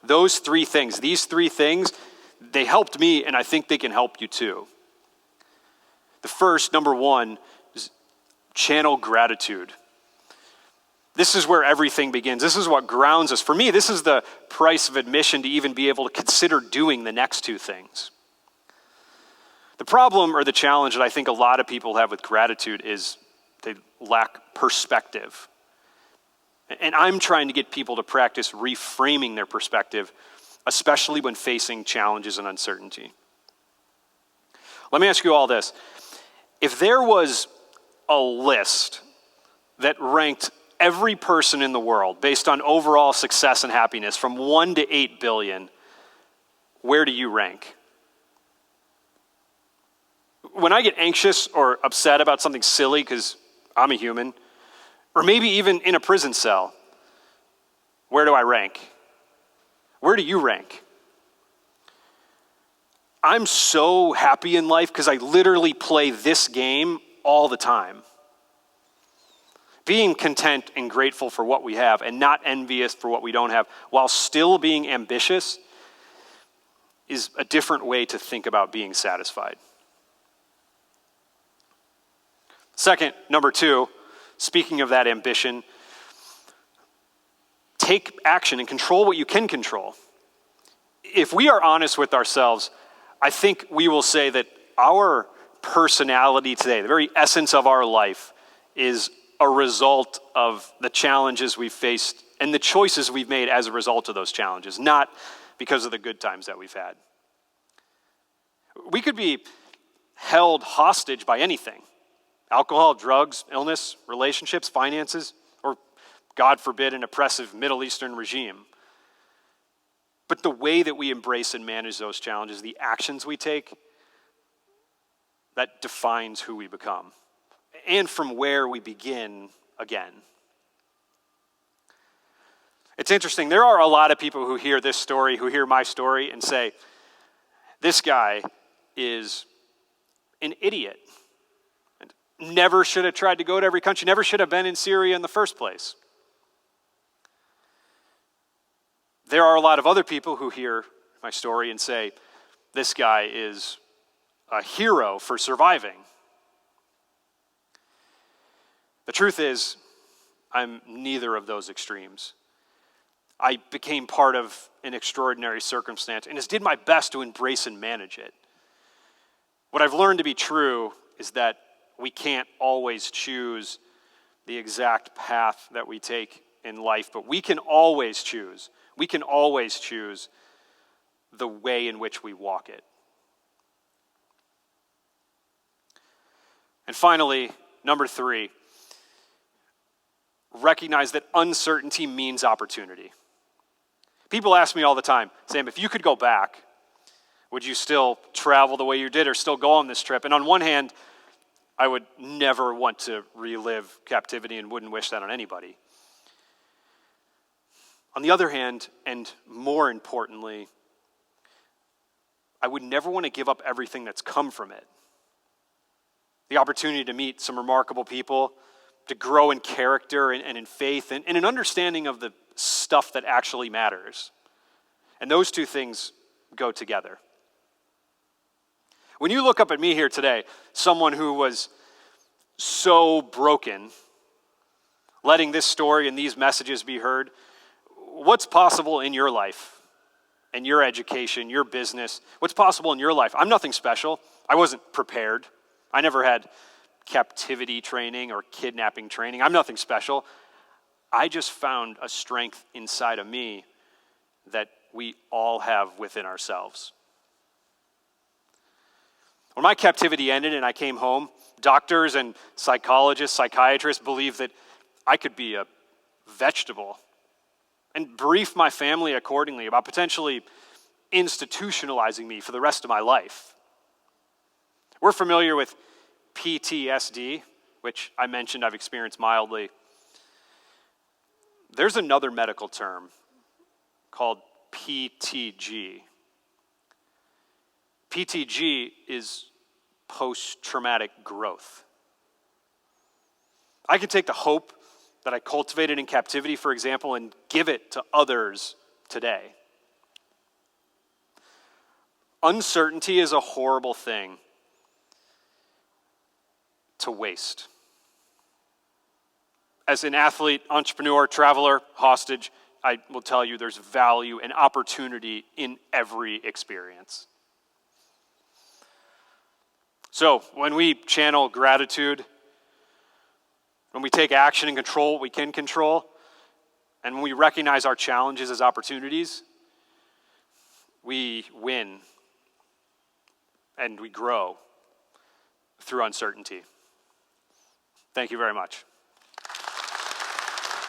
those three things, these three things, they helped me, and I think they can help you too. The first, number one, is channel gratitude. This is where everything begins. This is what grounds us. For me, this is the price of admission to even be able to consider doing the next two things. The problem or the challenge that I think a lot of people have with gratitude is they lack perspective. And I'm trying to get people to practice reframing their perspective, especially when facing challenges and uncertainty. Let me ask you all this. If there was a list that ranked every person in the world based on overall success and happiness from 1 to 8 billion, where do you rank? When I get anxious or upset about something silly, because I'm a human, or maybe even in a prison cell, where do I rank? Where do you rank? I'm so happy in life because I literally play this game all the time. Being content and grateful for what we have and not envious for what we don't have, while still being ambitious, is a different way to think about being satisfied. Second, number two, speaking of that ambition, take action and control what you can control. If we are honest with ourselves, I think we will say that our personality today, the very essence of our life, is a result of the challenges we've faced and the choices we've made as a result of those challenges, not because of the good times that we've had. We could be held hostage by anything: alcohol, drugs, illness, relationships, finances, or, God forbid, an oppressive Middle Eastern regime. But the way that we embrace and manage those challenges, the actions we take, that defines who we become and from where we begin again. It's interesting. There are a lot of people who hear this story, who hear my story, and say, this guy is an idiot. Never should have tried to go to every country, never should have been in Syria in the first place. There are a lot of other people who hear my story and say, this guy is a hero for surviving. The truth is, I'm neither of those extremes. I became part of an extraordinary circumstance and just did my best to embrace and manage it. What I've learned to be true is that we can't always choose the exact path that we take in life, but we can always choose. We can always choose the way in which we walk it. And finally, number three, recognize that uncertainty means opportunity. People ask me all the time, Sam, if you could go back, would you still travel the way you did or still go on this trip? And on one hand, I would never want to relive captivity and wouldn't wish that on anybody. On the other hand, and more importantly, I would never want to give up everything that's come from it. The opportunity to meet some remarkable people, to grow in character and in faith, and an understanding of the stuff that actually matters. And those two things go together. When you look up at me here today, someone who was so broken, letting this story and these messages be heard, what's possible in your life, in your education, your business? What's possible in your life? I'm nothing special. I wasn't prepared. I never had captivity training or kidnapping training. I'm nothing special. I just found a strength inside of me that we all have within ourselves. When my captivity ended and I came home, doctors and psychologists, psychiatrists believed that I could be a vegetable and briefed my family accordingly about potentially institutionalizing me for the rest of my life. We're familiar with PTSD, which I mentioned I've experienced mildly. There's another medical term called PTG. PTG is post-traumatic growth. I can take the hope that I cultivated in captivity, for example, and give it to others today. Uncertainty is a horrible thing to waste. As an athlete, entrepreneur, traveler, hostage, I will tell you there's value and opportunity in every experience. So when we channel gratitude, when we take action and control what we can control, and when we recognize our challenges as opportunities, we win and we grow through uncertainty. Thank you very much.